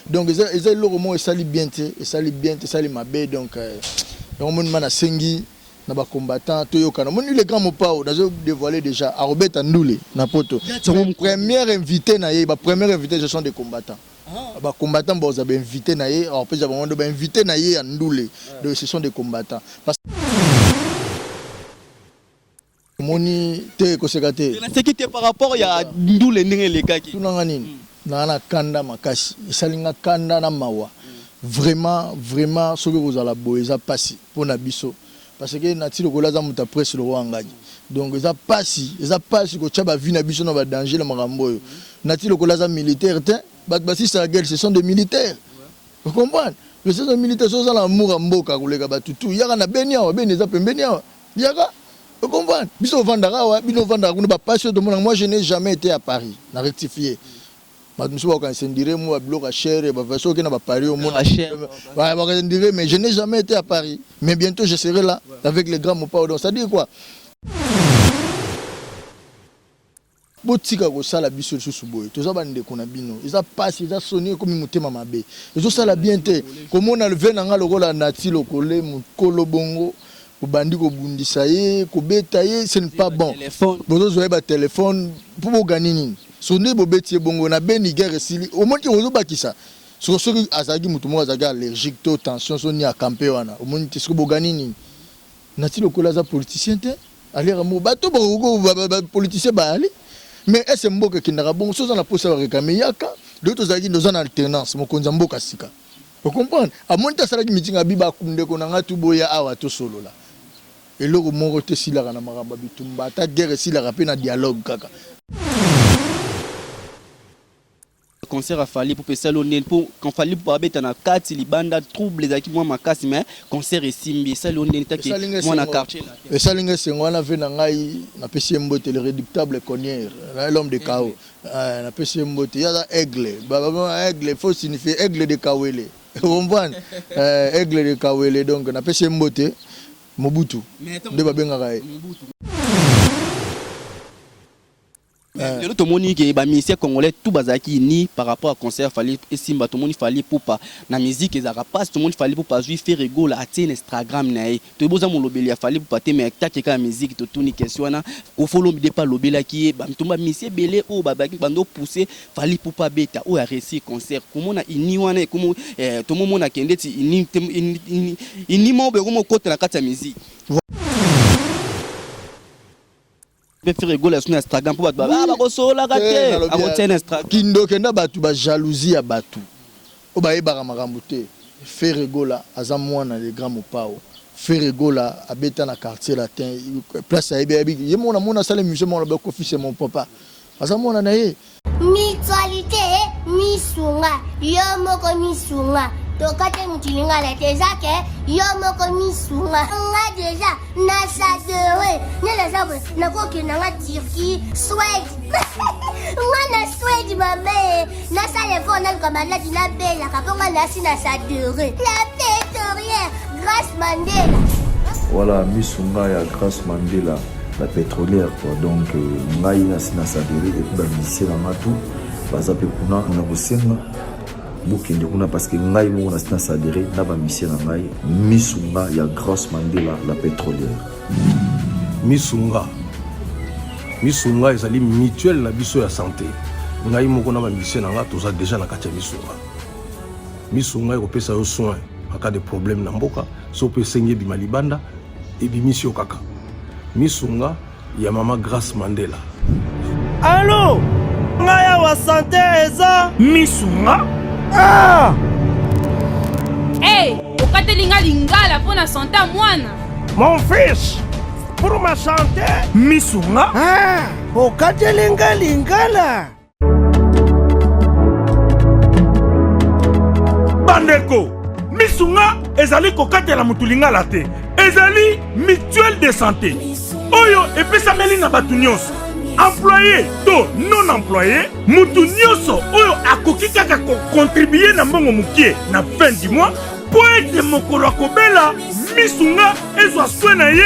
Donc ils ont le roman et ça li bien ça li mabé donc on mana sengi na ba combattant toyokana moni les grands mopao dazo dévoiler déjà à Robert Ndoule na poto son premier invité na ye ba premier invité ce sont des combattants ba combattants boza ba invité na ye alors peut avoir ba invité na ye à Ndoule donc ce sont des combattants parce moni te ko sekate na sécurité par rapport ya Ndoule ndenge lekaki tunanga nini na kanda makasi isalinga kanda na mawa vraiment ce que vous allez boeza passer pour na biso parce que nati lokola za muta presse le roi ngadi donc eza passi ko tchaba vie na biso na ba danger na makambo yo nati lokola za militaire te basi sa guerre ce sont des militaires vous comprenez le sont des militaires so za la mura mboka koleka batutu yaka na benia beni za pembeni yaka vous comprenez biso vandara wa bino vandara kuna ba passion de moi je n'ai jamais été à Paris na rectifier mais je n'ai jamais été à Paris. Mais bientôt je serai là avec les grands mopas. Donc ça dit quoi? Botika ko sala biso sous boy. Tout ça bande ko na bino. Ils a passé, ils a sonné comme mutema mabe. Ils ont sala bien te. Comme on a levé nanga lokola nati lokole mukolo bongo. Ko bandi ko bundisa ye, ko betaye, ce n'est pas bon. Bozo zoé ba téléphone pour gagner nini. Sonné bobeti bongo na beni guerre sili au moins ki ozo bakisa so so azagi mutu mo azaga allergique to tension so ni a camper wana au moins ti so bogani ni nati lokola za politicien te aller mo bato bo politicien ba ali mais est mboka kindaka bongo so na posa ba réclamer yaka d'autres azagi dans une alternance mo konza mboka sika vous comprenez a moins ta salaki mitinga biba kunde ko na ngatu boya awa to solo la et loko moko te sila kana makamba bitumba ta guerre sila rapé na dialogue kaka concert a fallu pour Pessalonel pour quand fallu pour abeta na kati libanda trouble les moi makasi mais concert et simbi Salonel taki moi na quartier là et Salinga sengwana ve na ngai na pesi mbote le réductable connière l'homme de Kao na pesi mbote ya aigle baba aigle faut signifier aigle de Kawele vous comprenez aigle de Kawele donc na pesi mbote Mobutu de babenga kai le tout monde qui est musicien congolais tout bazaki ni par rapport à concert fallait et simba tout monde fallait pour pas na musique et pas tout monde fallait pour pas jouer faire rigolo à tien Instagram nae to boza mon lobeli fallait pour pas te mais ta ka musique to tout ni question na ko follow me pas lobela qui ba mtumba musicien belé o babaki bando pousser fallait pour pas beta ou a réussi concert comment na ini wana comment tout monde na kende ti ini mo be comme côté na kata musique faire rigoler sur Instagram pour ba kosola kate a côté Instagram kindo kenda batu ba jalousie ya batu o ba yebaka makambo te faire rigoler aza mwana les grands mopao faire rigoler abeta na quartier latin place ya yebi ye mona sala musée mona ba ko fils mon papa aza mona na ye mutualité misunga yo moko misunga tokate mutilinga la tezake yo moko misunga nga déjà na sadere nela sabe na koki na nga Turquie Suède nga na Suède mabe na sale fona comme la dina bella kaponga na sina sadere la pétrolière Grâce Mandela voilà misunga ya Grâce Mandela la pétrolière quoi donc ngai na sina sadere et puis ba musicien na matu baza pe kuna na bosenga bokende kuna parce que ngai mo na sina sadere na ba musicien na ngai misunga ya Grâce Mandela la pétrolière misunga ezali mutuelle na biso ya santé ngai moko na ba musicien na nga toza déjà na kati ya misunga ekopesa yo soin en cas de problème na mboka so pe sengi bima libanda et bimisio kaka misunga ya mama Grâce Mandela allo ngaya wa santé eza misunga ah hey okatelinga lingala pona santé mwana mon fils pour ma santé misunga ah okatelinga lingala bandeko misunga ezali kokatela mutulingala te ezali mutuelle de santé oyo epesameli na batu nyonso employé to non employé mutu nyonso oyo akoki kaka contribuer na mbongo mukie na fin du mois po ete mokolo akobela misunga ezwa soin na ye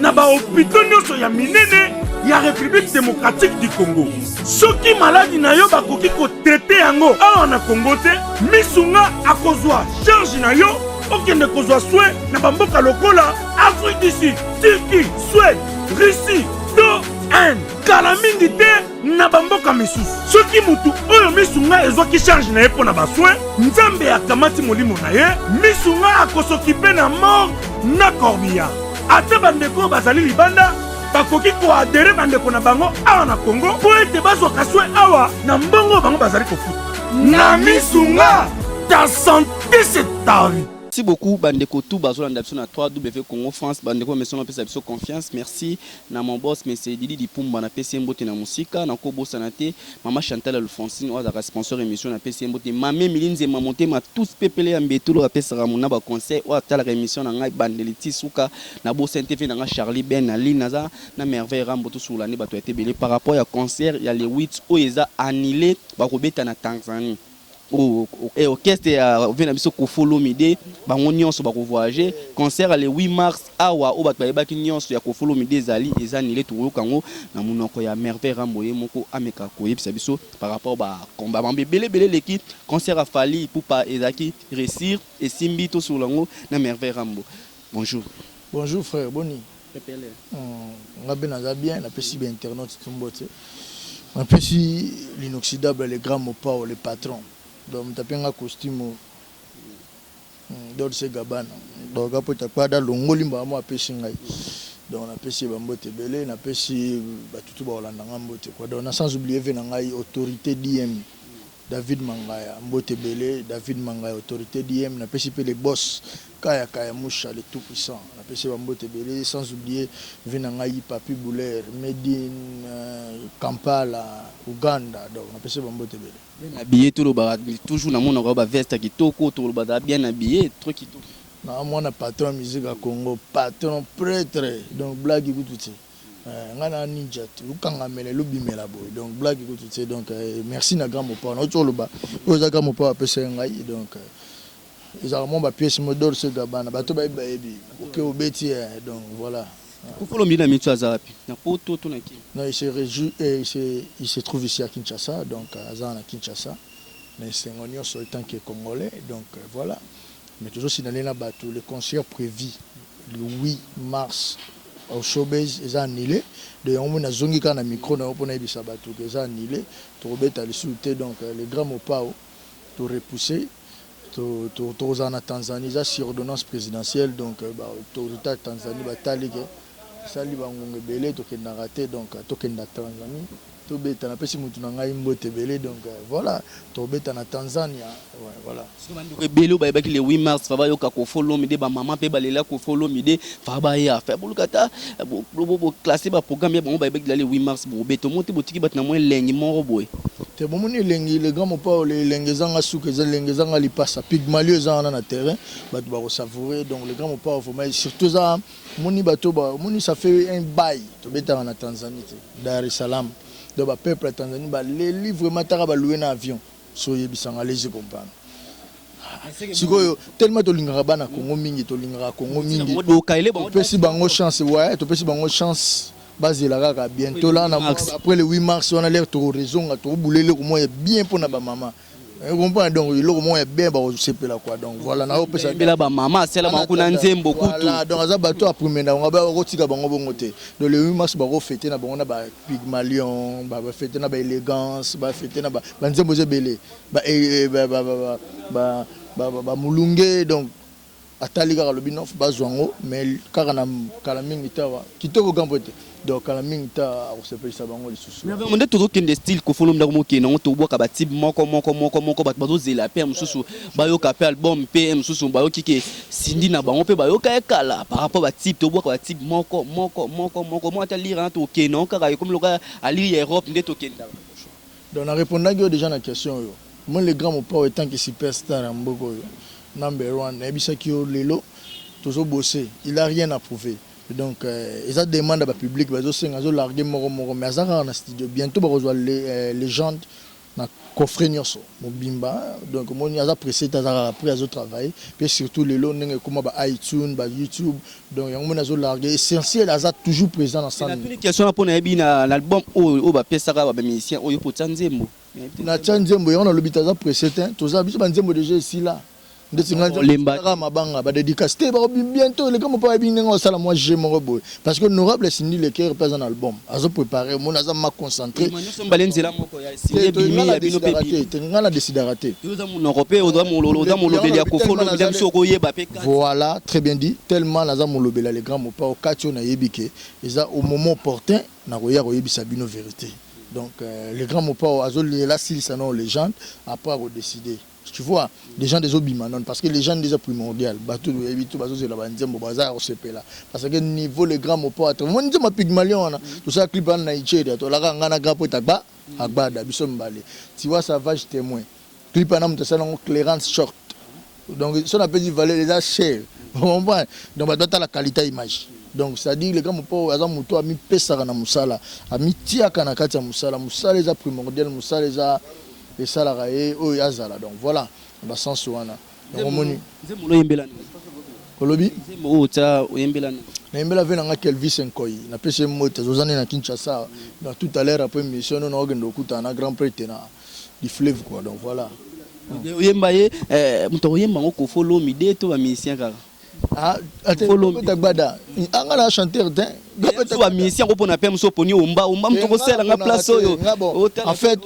na bahopito nyonso ya minene ya République démocratique du Congo. Soki maladi na yo bakoki ko traiter yango awa na Congo te, misunga akozwa charge na yo okende kozwa soin na bamboka lokola Afrique du Sud, Turquie, Suède, Russie, to Inde. Kala mingi te na bamboka misusu. Soki mutu oyo misunga ezwaki charge na ye mpo na basoin, Nzambe akamati molimo na ye, misunga akosokipe na mort na corbillard. Ate bandeko bazali libanda bakoki koadere bandeko na bango awa na Congo po ete bazwaka soin awa na mbongo bango bazali kofuta. Na misunga, ta santé c'est ta vie. Merci beaucoup bandeko tout bazolanda biso na 3W Congo France bandeko mesono pesa biso confiance. Merci na mon boss monsieur Didi Dipumba na PC Mbote na musika na ko bossa na te mama Chantal Alphonsine oza ka sponsor émission na PC Mbote mame Milinze mamonte ma tous pepele ya mbetulo apesa ramuna ba conseil o atala émission na ngai bandeliti suka na bossa TV na Charlie Ben Ali naza na merveille rambo tout sur l'année bato été belé par rapport à concert il y a les 8 o eza annulé ba kobeta na Tanzanie. Et orchestre ya vena biso ko follow mide bango nyonso ba ko voyager concert le 8 mars awa o bato ba ki nyonso ya ko follow mide zali ezanile to kango na munoko ya merveille ramboye moko ameka ko yebisa biso par rapport ba combat bambe belé l'équipe concert a fali pour pas ezaki réussir et simbi to sur lango na merveille rambo. Bonjour. Bonjour frère Boni. On va bien la pesi bien internaute tumbote. On pesi l'inoxydable les grands mots les patrons. Donc tapé un costume Dolce Gabbana donc après tu pas dans l'ongoli mbamo apesi ngai donc on a pesi bambote belé na pesi batutu ba olanda ngambote quoi donc sans oublier vena ngai autorité DM David Mangaya mbote belé David Mangaya autorité DM na pesi pe les boss Kaya Moucha le tout puissant na pesi bambote belé sans oublier vena ngai Papi Bouler Medine Kampala Uganda donc na pesi bambote belé habillé tout le bar toujours na mon robe veste qui toko tout le bar bien habillé truc qui tout na moi na patron musique à Congo patron prêtre donc blague tout ça ngana ninja tout kanga mele lobimela boy donc blague tout ça donc merci na grand mopa na tout le bar oza grand mopa pesa ngai donc ils ont mon pièce modèle ce Gabbana bato ba ebi OK obeti donc voilà Kofolo mina mitu azapi na poto to na ki. Non, il se trouve ici à Kinshasa donc à Kinshasa mais c'est un oignon sur le temps qui est congolais donc voilà mais toujours si dans les bateau le concert prévu le 8 mars au showbiz est annulé de on a zongi kana micro na opona ibisa bateau que ça annulé to robeta le souté donc les grands mopao to repousser to en Tanzanie ça sur ordonnance présidentielle donc autorité Tanzanie ba talige sali bangonge belé to kenda raté donc to kenda Tanzanie to beta na pesi mutu na ngai mbote belé donc voilà to beta na Tanzania ouais voilà so belé ba baki le 8 mars fa ba yoka ko follow mide ba maman pe balela ko follow mide fa ba ya fa bulukata bo classer ba programme ya ba baki le 8 mars bo beto monte botiki bat na mo lengi mo boy te bomoni lengi le grand mopa le lengi zanga souke za lengi zanga li passa pigmalio zanga na terrain bat ba savourer donc le grand mopa faut mais surtout ça moni bato ba moni ça fait un bail to beta en Tanzanie Dar es Salaam donc ba peuple à Tanzanie ba les livres matara ba louer na avion so yebisanga les comprendre sikoyo tellement to lingara bana Congo mingi to lingara Congo mingi to pesi bango chance ouais to pesi bango chance base la kaka bientôt là après le 8 mars on a l'air to raison to boulele ko moya bien pour na ba maman on comprend donc le ko moya bien ba sepela quoi donc voilà na opesa bela ba maman c'est la makuna nzembo kutu voilà donc za bato après mena on va rotika bango bongote donc le 8 mars ba ko fêter na bango na ba pygmalion ba fêter na ba élégance ba fêter na ba nzembo zebele ba mulunge donc atali kaka lobi nof bazwango mais kaka na kala mingi tawa kitoko gambote donc kala mingi ta o sepelisa bango lisusu mais on est toujours kende style ko folom ndako moki na to boka ba type moko bato zela pe mususu bayoka pe album pe mususu bayoki ke sindi na bango pe bayoka ekala par rapport ba type to boka ba type moko moi ta lire na to ke non kaka comme loka à lire Europe nde to kenda donc na répondre déjà na question yo moi le grand mopa étant que superstar en mboko yo number 1 ebisaki lelo toujours bosser il a rien à prouver donc ils demandent à public bazo senga zo larguer moko mais ça na studio bientôt ba rejoindre les légende na coffret nyonso mobimba donc moni aza pressé tazara après azo travailler puis surtout les lots ndenge comme ba iTunes ba YouTube donc yango mona zo larguer essentiel aza toujours présent dans la toute question pour na yebi na l'album o ba pesaka ba musicien oyo po tsanzembo na tsanzembo yango na lobita aza pressé toza biso ba nzembo déjà ici là ndetsinga mabanga ba dédicace te ba bientôt les comme pas bien ngo sala moi j'ai mon robot parce que honorable Cindy le cœur pas un album azo préparer mon aza ma concentré balenzela moko ya signé bimi ya bino pepi tenga la décideraté yoza mon européen oza mon lobeli ya kofolo bidam soko yeba pe voilà très bien dit tellement naza mon lobela les grands mots pas au katio na yebike eza au moment opportun na roya yebisa bino vérité donc les grands mots pas azo la s'ils sont légende après décider. Tu vois, les gens des Obimanon, parce que les gens déjà primordial, bateau de Ebito, bateau de la Banzembo, bazar, au CP là. Parce que niveau les grands mots pas, moi, je m'appelle Pygmalion, tout ça, clip en Naïché, tout là, on a un grand pote à Agbada, Bissom Balé. Tu vois, ça va, je témoin. Clip en amont, ça, on clearance short. Donc, ça, on appelle du valet, les achats. Donc, on doit la qualité image. Donc, ça dit, les gars, mon pauvre, Azam Mouto a mis Pessara na Moussala, a mis Tiaka na Katia Moussala, Moussala, les a primordial, Moussala, les a. Et ça la raé oh yazala donc voilà ba sens wana donc moni zemolo yembela kolobi zemolo ta yembela na yembela vena nga Kelvis Nkoyi na pese moto zozane na Kinshasa dans tout à l'heure après mission on organise okuta na grand prêtre na du fleuve quoi donc voilà yembaye muto yemba ngoko follow mi de to ba musicien kaka ah follow mi tagbada anga la chanteur d'un ba musicien ko pona pem so poni omba mutoko sela nga place oyo en fait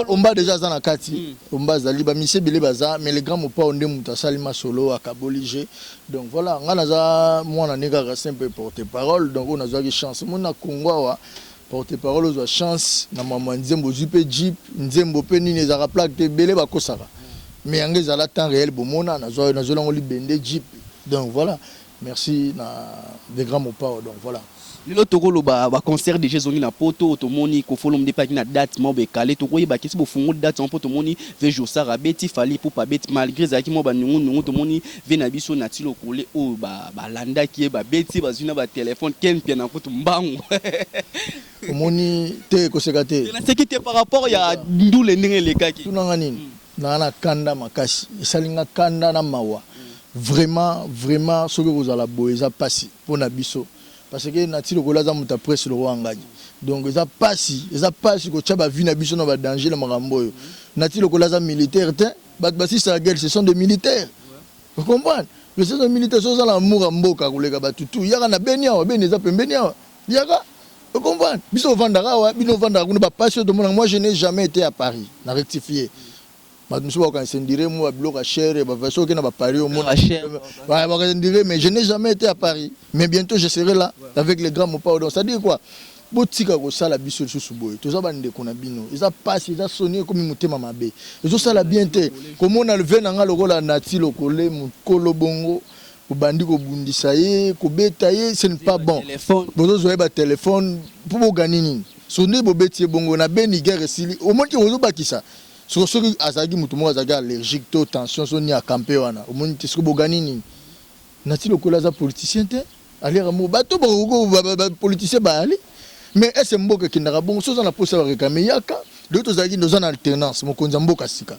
omba déjà za na kati omba zali ba musicien bele baza mais les grands mo pas onde muta salima solo akabolige donc voilà nga naza mwana nega simple porte-parole donc on a eu chance mona kongwa porte-parole aux chance na mama nzembo zupe jeep nzembo pe nini za plaque te bele ba kosaka mais yanga za la temps réel bomona na zo ngoli bende jeep donc voilà merci na des grands mots pas donc voilà lelo tokolo ba concert de Jésus na poto tomoni ko follow mde pa na date mo be calé tokoyi ba kisi bo fungo date on poto moni ve Josara beti fali pour pas beti malgré za ki mo ba nungu tomoni ve na biso na tilo kolé o ba landa ki ba beti ba zuna ba téléphone ken pia na poto mbangu moni te ko sekate na sekite par rapport ya ndule ndenge lekaki tunanga nini na kanda makasi salinga kanda na mawa vraiment ce que vous allez boeza passer pour na biso parce que nati lokola za muta presse le rwangaji donc eza passi ko tchaba vie na biso na ba danger na makambo yo nati lokola za militaire te bat basi sa guerre ce sont des militaires vous comprenez ce sont des militaires so za la mura mboka koleka batutu yaka na benia beni za pembeni yaka vous comprenez biso vandara wa bino vandara kuna ba passion de moi je n'ai jamais été à Paris na rectifier mais je n'ai jamais été à Paris. Mais bientôt je serai là avec les grands mots. Ça dit quoi? Botika ko sala biso susu boy. Toza bande ko na bino. Eza passe, eza sonné comme mutema mabe. Ezo sala bien te. Comme on a levé na nga lokola nati lokole mukolo bongo. Ko bandi ko bundisa ye, ko beta ye, ce n'est pas bon. Bozo zoye ba téléphone pour bo ganini. Sonné bo beti bongo na beni guerre sili. Au moins ki ozo bakisa. Sur ce qui azagi mutumo azagi allergique to tension so ni a camper wana au moins tisco bogani ni nati lokola za politicien te ali ramo bato bo politicien ba ali mais est-ce mboka kindaka bongo so na posa réclamer yaka d'autres azagi dans une alternance mo konza mboka sika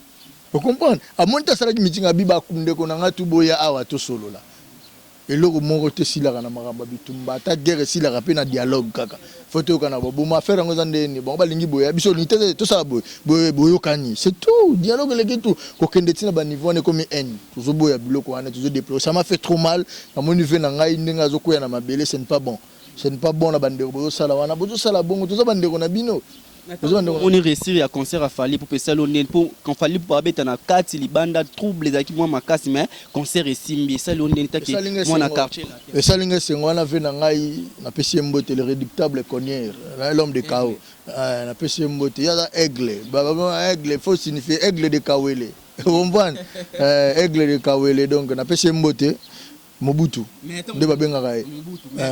vous comprenez a monta salaki meeting abiba kunde ko na ngatu boya awa to solo la eloko moko te silaka na makamba bitumba ta guerre silaka pe na dialogue kaka photo kana bo ma faire ngo zandeni bon balingi boya biso ni te to ça boyo kani c'est tout dialogue le tout ko kende tina ba niveau ne comme n toujours boya biloko wana toujours déployer ça m'a fait trop mal na mon niveau na ngai ndinga zo koya na mabele c'est pas bon na bande boyo sala wana boyo sala bongo to za bande ko na bino on est réussi à concert à Fali pour pesa l'onen pour quand Fali pour abeta na kati libanda trouble les aki moi makasi mais concert esimbi ça l'onen taki moi na quartier là et ça linga sengo na ve na ngai na pesi mbote le réductable connière l'homme de Kao na pesi mbote ya aigle baba aigle faut signifier aigle de Kawele vous comprenez aigle de Kawele donc na pesi mbote Mobutu nde babengaka ye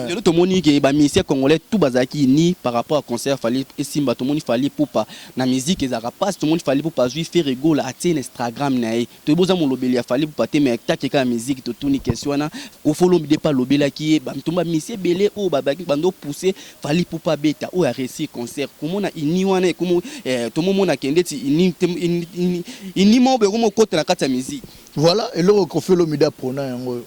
lelo tomoni ke bamisien congolais tout bazalaki ni par rapport à concert fali esimba tomoni fali pupa na musique ezaka passe tomoni fali pupa zui faire rigolo atie Instagram na ye toboza molobeli ya fali pupa te mais takeka musique totuni question wana ofolo mide pas lobelaki ye bamtomba misien belé o babaki bando pousser fali pupa beta o a réussi concert komona ini wana komo tomomona kendeti ini mo be komo kota na kati ya musique voilà eloko kofelo mida prona yango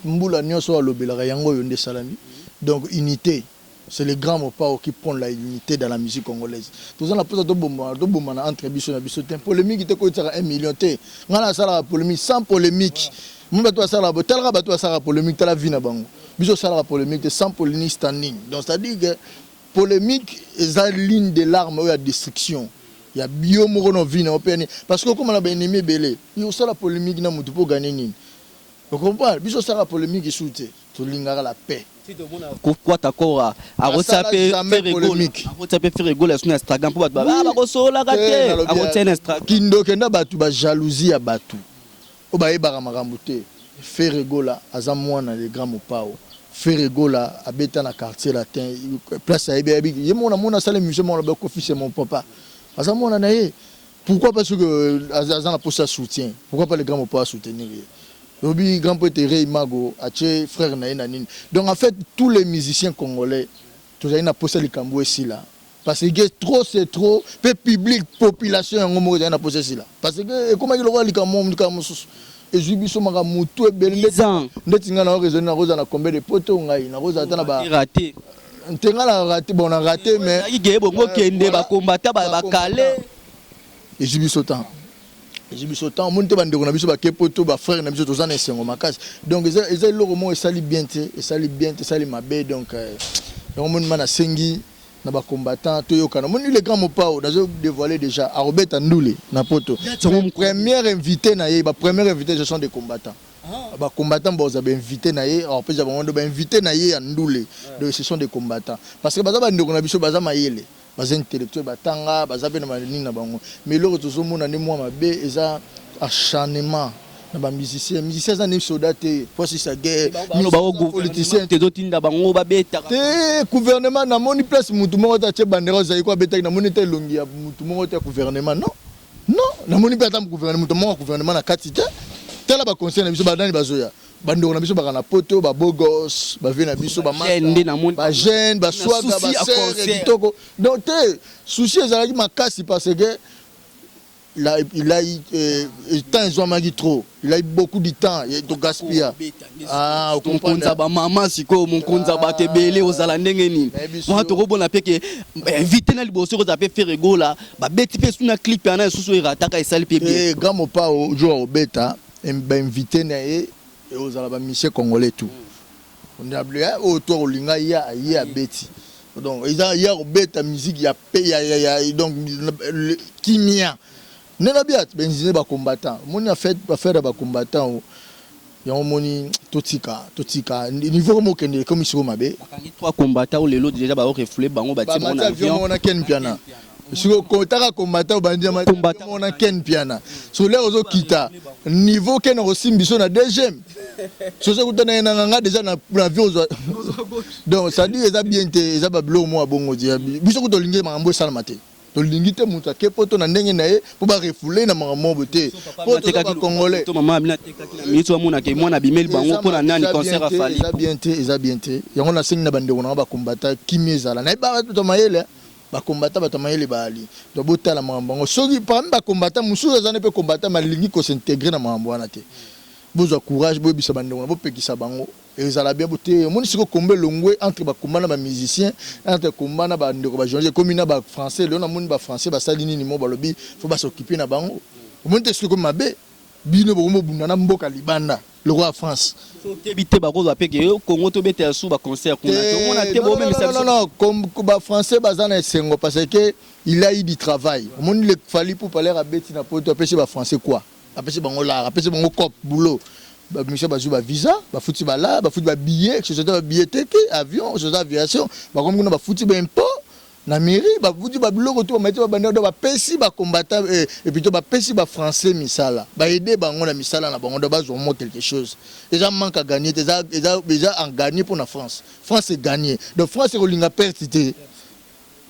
mbula nyonso alobelaka yango yo nde salami donc unité c'est le grand mot qui prend la unité dans la musique congolaise tous la pose de bomba na entre biso na biso polémique te ko tsaka 1 million te ngala sala polémique sans polémique mumba to sala botalra bato sala polémique tala vie na bango biso sala polémique sans polémique standing donc ça dit que polémique est la ligne de l'arme ou la destruction il y a bio moko no vie na openi parce que comme on a bien aimé belé il sala polémique na mutu pour gagner nini. Vous comprenez? Biso sala polémique et soute. To lingara la paix. Pourquoi t'accord à retaper faire rigolo sur Instagram pour ba kosola kate a retenir Instagram kindo kenda batu ba jalousie ya batu o ba yebaka makambo te faire rigolo aza mwana le grand mopao faire rigolo abeta na quartier latin place ya yebi ye mona sala musée mona ba officier mon papa aza mwana na ye pourquoi parce que aza na poste soutien pourquoi pas le grand mopao soutenir le grand poète Imago, Ache, frère Naïnanine. Donc en fait, tous les musiciens congolais, tous les gens posé le Cambou ici là. Parce que trop c'est trop, peu public, population, on a posé ici là. Parce que comment il aura le Cambou, et je suis mara mutu et belé. Netinga na raison na rosa na combien de poteaux ngai na rosa tana ba raté. Ntenga la raté, bon on a raté mais. Il bongo kende ba combattre ba calé. Et je suis sautant. J'ai mis autant monter bande on a biso ba kepoto ba frère na biso tozana esengo makasi donc ils le romo et sali bien sali mabe donc on mana sengi na ba combattant to yokana mon le grand mopao dazo dévoiler déjà à Robert Ndoulé na poto son premier invité na ye ba premier invité ce sont des combattants ba combattants ba za ba invité na ye après ça ba invité na ye à Ndoulé donc ce sont des combattants parce que baza bande on a biso baza mayele bas intellectuels batanga bazabe na malini na bango mais loko tozomona ne moi mabe eza acharnement na ba musiciens za ne soda te parce que ça guerre politicien te dotinda bango babeta te gouvernement na moni place mutu moko ta che bandera za iko beta na moni te longi ya mutu moko te gouvernement non na moni pe ta gouvernement na kati te tela ba conseil na biso badani bazoya bando na biso baka na poto ba beau gosse ba vie na biso ba ba jeune ba swaga ba sœur kitoko donc souci ezalaki makasi parce que là il a eu temps ils ont magi trop il a eu beaucoup de temps et de gaspiller au comprendre ba maman siko mon konza ba tebele ozala ndenge nini moi to robona pe ke invité na liboso ko zape faire rigola ba beti pe suna clip na susu irataka esali pe bien grand mopa au jour beta ba invité na et aux musiciens congolais tout on a blé autour linga ya beti donc ils a hier beta musique ya donc kimia nena biat benzine ba combattant moni a fait ba faire ba combattant ya moni totika niveau mo kende comme sur mabe trois combattants lelo déjà ba reflet bango ba ti mon avion on a ken piana sur kotaka combattant bandia on a ken piana sur les autres kita niveau ken aussi biso na deuxième so ça kutana nga déjà na avion donc ça dit ça bien te ça ba blo mo bongo dia biso kutolinge mambo salamate to lingite muta kepoto na ndenge na ye po ba refouler na mambo te po to congolais to mama abina tekaki na miso amona ke mwana bimeli bango pona nani concert a fali ça bien te yango na sengi na bandeko na ba combattant kimezala na ba to mayele ba combattant ba mayele bali to botala mambo soki parmi ba combattant mususu za ne pe combattant malingi ko s'intégrer na mambo wana te bozo courage bo bisa bandeko na bo pekisa bango ezala bien boté moni siko kombe longwe entre ba komana ba musiciens entre komana ba ndeko ba journaliste comme na ba français le na moni ba français ba salini ni mo ba lobi faut ba s'occuper na bango moni te siko mabe bino bo mo bunda na mboka libanda le roi France so kebite ba ko za peke Congo to bete asu ba concert kuna to mona te bo même ça non comme ba français bazana sengo parce que il a eu du travail moni le fali pour parler à beti na poto apesi ba français quoi apesi bango là apesi bango cop boulot ba monsieur bazou ba visa ba fouti ba là ba fouti ba billet société ba billet avion société aviation ba comme na ba fouti ba impôt na mairie ba vudi ba biloko to ba meti ba banda do ba pesi ba combattant et puis to ba pesi ba français misala ba aider bango na misala na bango do ba zo mo quelque chose déjà manque à gagner déjà en gagner pour la France est gagné donc France est rolinga pertité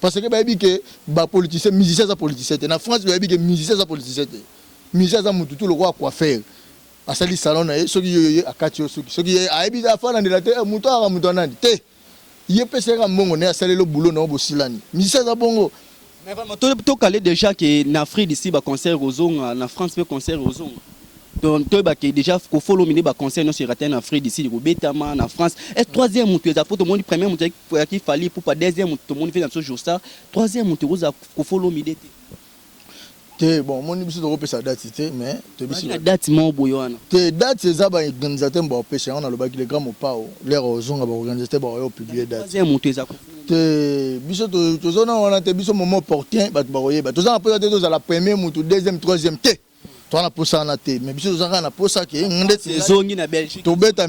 parce que ba bi que ba politicien musicien za politicien na France ba bi que musicien za politicien musicien za mututu le roi quoi faire asali salon na soki yo akati soki aibi za fana ndela te muto ara muto nandi te il peut se rendre ne asali le boulot na bosilani musicien za bongo mais vraiment to calé déjà que na Afrique d'ici ba concert aux ongles na France peut concert aux ongles donc to ba que déjà ko follow mini ba concert no sur en Afrique d'ici ko betama na France et troisième monte za pour tout le monde premier monte qui fallait pour pas deuxième tout le monde fait dans ce jour ça troisième monte ko follow mini bon mon biso de repesa date mais te biso la date mo boyana te date c'est ça ba organisateur ba pesa on a le ba le grand mopao l'air aux ongles ba organisateur ba yo publier date troisième monte za te biso to zona on a te biso moment opportun ba ba oyeba to za peut-être to za la première monte deuxième troisième te to na posa na te mais biso za na posa ke ngende zongi na Belgique to beta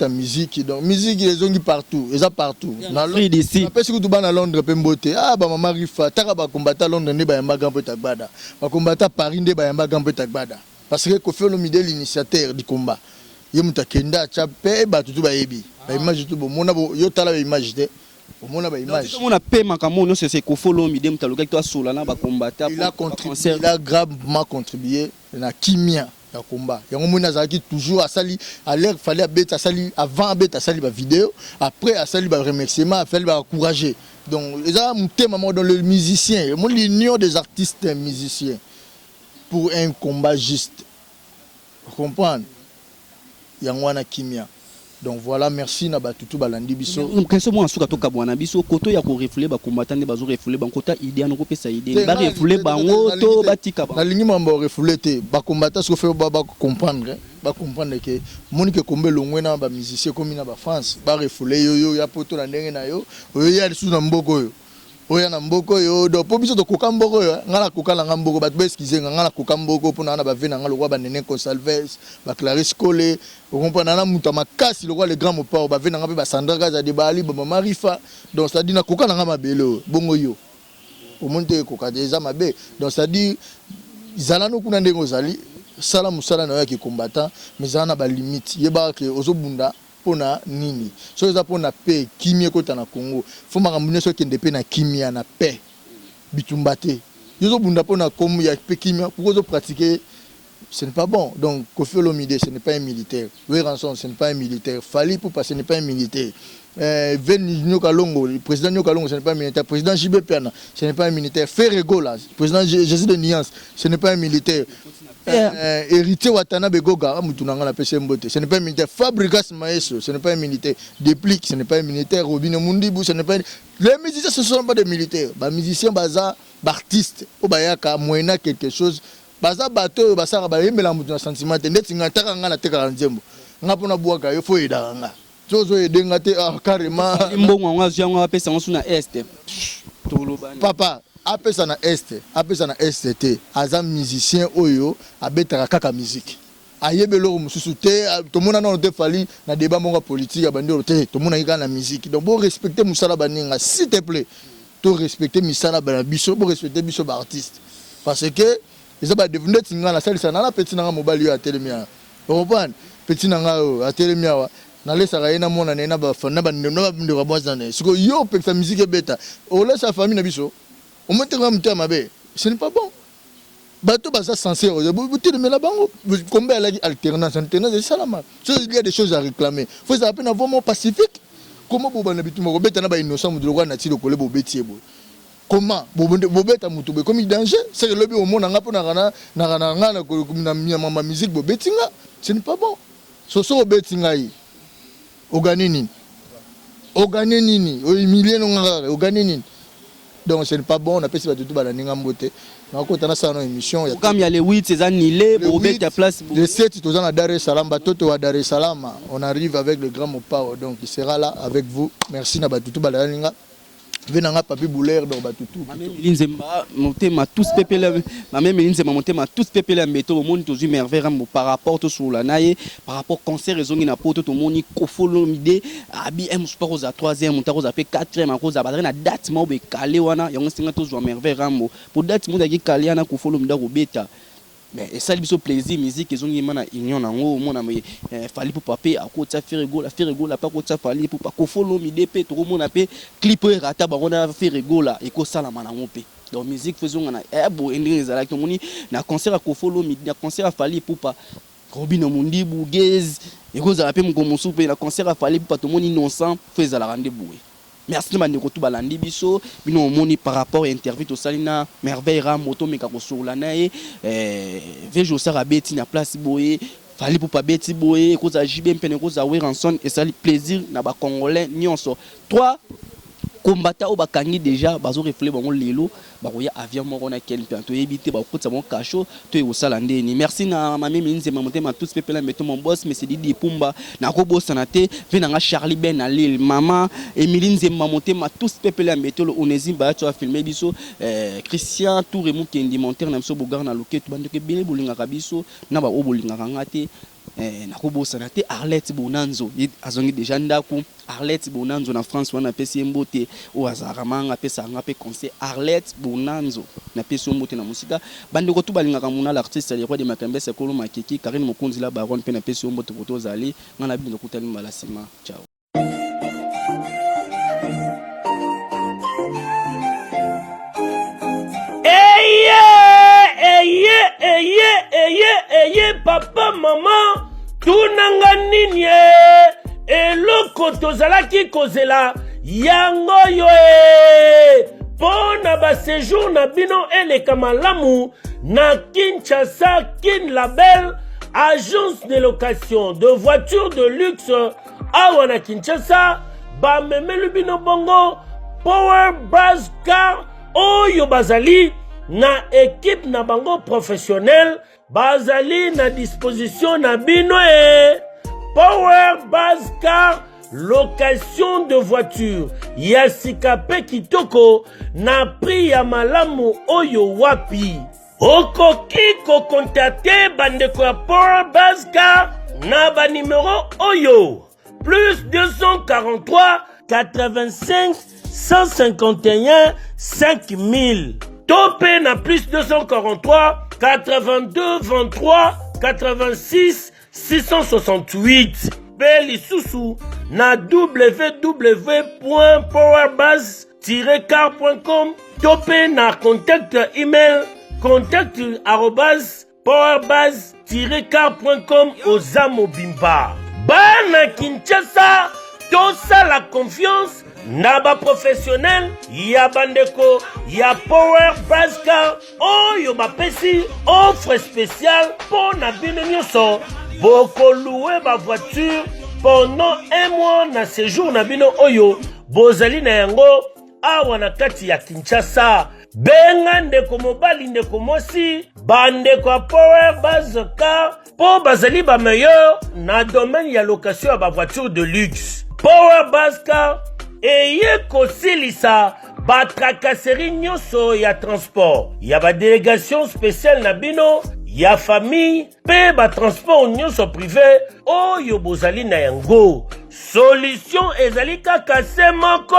musique donc musique les ongi partout et ça partout na Afrique d'ici après si tu vas à Londres pembote ah ba mama rifa taka ba combattre Londres ne ba yamba gampo tagbada ba combattre Paris ne ba yamba gampo tagbada parce que Koffi Olomide l'initiateur du combat ye mutakenda chape ba tutu ba yebi ba image tout bon mona yo tala ba image te mona ba image on a paiement comme on c'est Koffi Olomide mutaloka toi solana ba combattre il a gravement contribué na kimia ya combat yango mona zaki toujours asali à l'air fallait abeta asali avant abeta asali ba vidéo après asali ba remerciement afali ba encourager donc ça mon thème dans le musicien l'union des artistes et musiciens pour un combat juste vous comprenez yango wana kimia donc voilà merci na batutu balandi biso question mo asuka to kabwana biso koto ya ko refouler ba combattant ne bazo refouler ba kota idée na ko pesa idée ba refouler bango to batika ba na lingi mambo refouler te ba combattant ce que fait ba comprendre que monique kombe longwe ba musicien comme na ba France ba refouler yo ya poto na ndenge na yo ya sous na mboko yo oya na mboko yo do po biso to kokamboko yo ngala kokala ngamboko bat beskize ngala kokamboko pona na ba vena ngalo ba nene Consalves ba Clarisse Collet on comprend na muta makasi le roi le grand mopao ba vena ngabe ba Sandra Gaza de Bali ba mama Rifa donc ça dit na kokala ngama belo bongo yo o monte kokade za mabe donc ça dit zalano kuna ndengo zali sala musala na yo ki combattant mais zana ba limite yeba ke ozobunda pona nini so eza pona paix kimia kota na Congo faut makamune so kende pe na kimia na paix bitumbate yozo bunda pona comme ya paix kimia pour ozo pratiquer ce n'est pas bon donc Koffi Olomide ce n'est pas un militaire Ranson ce n'est pas un militaire Fally Ipupa ce n'est pas un militaire Veni Nyokalongo le président Nyokalongo ce n'est pas un militaire président JB Piana ce n'est pas un militaire Ferrego là président Jésus de Niance ce n'est pas un militaire héritier Watanabe Goga mutunanga la PCMBT ce n'est pas un militaire Fabrigas Maeso ce n'est pas un militaire Déplique ce n'est pas un militaire Robin Mundibu ce n'est pas les musiciens ce ne sont pas des militaires ba musiciens baza artistes au bayaka moyena quelque chose baza bato basara ba yemela mutu na sentiment ndeti ngataka ngana teka nzembo ngapona buaka yo fo edanga zozo edenga te carrément mbongo ngazwa ngwa pesa ngosuna est papa apesa na ST aza musicien oyo abetaka kaka musique ayebelo mususu te to mona na te fali na débat monga politique ya bandi te to mona ika na musique donc bon respecter musala baninga s'il te plaît to respecter misala bana biso bo respecter biso ba artiste parce que ils ba devenir tinga na salisa na petit na mobile yo atelemia vous comprenez petit na atelemia wa na lesa ka ina mona na ba fana ba ndendo ba bozana siko yo peksa musique beta o laisse famille na biso au moins ce n'est pas bon. Bateau basa sincère, vous mais la banque combien elle a alternance, c'est ça la marque. Il y a des choses à réclamer. Faut ça peine avoir mon pacifique. Comment vous avez dit mon bête n'a pas innocent de droit nature collé au bétier. Comment vous bête à moutoube comme il danger, c'est le lobby au monde n'a pas na musique bo betinga, ce n'est pas bon. So so betinga yi. Oganini. Oganini, o humilier non oganini. Donc ce n'est pas bon, on appelle ça tout la ningambote. On a ça dans émission. Comme il y a les 8, c'est annulé pour mettre à place. Les 7, tous à Dar es Salaam, Batoto à Dar es Salaam. On arrive avec le grand Mopao, donc il sera là avec vous. Merci Nabatutu Balaninga. venanga papi boulaire dans batutu même linzemba motema tous pepela même linzemba motema tous pepela mbeto au monde toujours merveille par rapport sur la naie par rapport concert ezongi na poto to moni kofolo mide abi m sport aux 3e montako za pe 4e à cause za badre na date mo be calé wana yango singa toujours merveille rambo pour date mo daki calé na kofolo mida ko beta mais ça lui plaisir musique ezongi mana union nango mona me fali pour paper à côté faire rigola pas côté fali pour pas kofolo mide pe to mona pe clip rata ba on a faire rigola et ko sala manango pe donc musique faisons na ebo ending za la moni na concert à kofolo mide na concert à fali pour pas Robin Mundi Bougez et ko za pe mkomosu pe na concert à fali pour pas tout monde innocent fait za la rendez-vous. Merci de m'avoir tout balandi biso bino moni par rapport à interview to salina merveille ramoto meka ko sur la nae vejo sara beti na place boye fali pour pas beti boye ko za jibe mpene ko za weranson et ça plaisir na ba congolais nyonso 3 combattant au bakangi déjà bazo reflet bango lelo bakoya avion moko na kel planto éviter ba kutsa mon cachot to e osala ndeni merci na mami minze mamotema tous pepela meto mon boss mais c'est Didi Pumba na ko bosana te venanga Charlie Ben na Lille mama Emilie Nze mamotema tous pepela meto le Onésime ba tu a filmé biso Christian Touré mu kendi monter na biso bogar na loketo bande ke bele bolinga kabiso na ba obolinga kangate na ko bosana te Arlette Bonanzo azongi déjà ndako Arlette Bonanzo na France wana pesi mbote o azaramanga pesa ngape conseil Arlette Bonanzo na pesi mbote na musika bande ko tubalinga kamuna l'artiste le roi de Makembe Sekolo Makiki Karine Mokonzi la baronne pe na pesi mbote poto zali ngana bino kutali mbala sima ciao papa maman tunanga nini eloko tozalaki kozela yango yo pona ba séjour na bino eleka malamu na Kinshasa Kin Label agence de location de voitures de luxe awa na Kinshasa ba memelu bino bongo Power Buzz Car oyo bazali na équipe na bango professionnel bazali na disposition na bino Power Buzz Car location de voiture yasika pe kitoko na prix ya malamu oyo wapi okoki ko contacter bandeko ya Power Buzz Car na ba numéro oyo plus 243 85 151 5000 topé na plus 243 82 23 86 668 Beli Soussou na www.powerbuzz-car.com topé na contact email contact@powerbuzz-car.com Ozamo Bimba Bana Kinshasa tosa la confiance na ba professionnel ya bandeko ya Power Buzz Car oyo bapesi offre spéciale pour na bino nyonso boko louer ba voiture pendant un mois na séjour na bino oyo bozali na yango awa na kati ya Kinshasa benga ndeko mobali ndeko mosi bandeko ya Power Buzz Car po bazali ba meilleur na domaine ya location ya ba voiture de luxe Power Buzz Car eye kosilisa ba tracasserie nyonso ya transport ya ba délégation spéciale na bino ya famille pe ba transport nyonso privé oyo bozali na yango solution ezali kaka se moko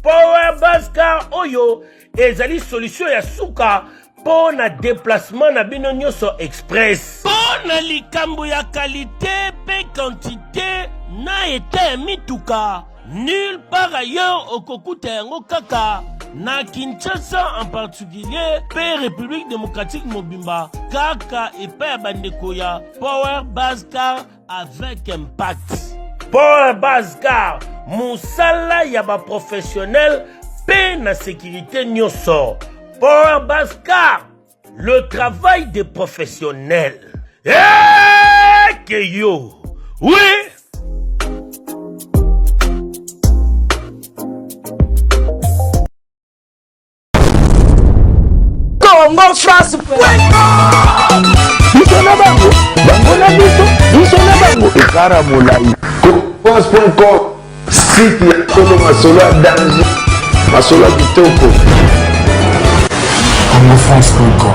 Power Buzz Car oyo ezali solution ya suka po na déplacement na bino nyonso express po na likambo ya qualité pe quantité na ete mituka nulle part ailleurs au Kokuta yango kaka na Kinshasa en particulier pe République démocratique Mobimba kaka epa ya bandeko ya Power Buzz Car avec impact Power Buzz Car musala ya ba professionnel pe na sécurité nyonso Power Buzz Car le travail des professionnels que yo oui Congo France Misona bango bango na biso misona bango ekara molai France.com site ya solo masolo danger Masola Bitoko. Congo France.com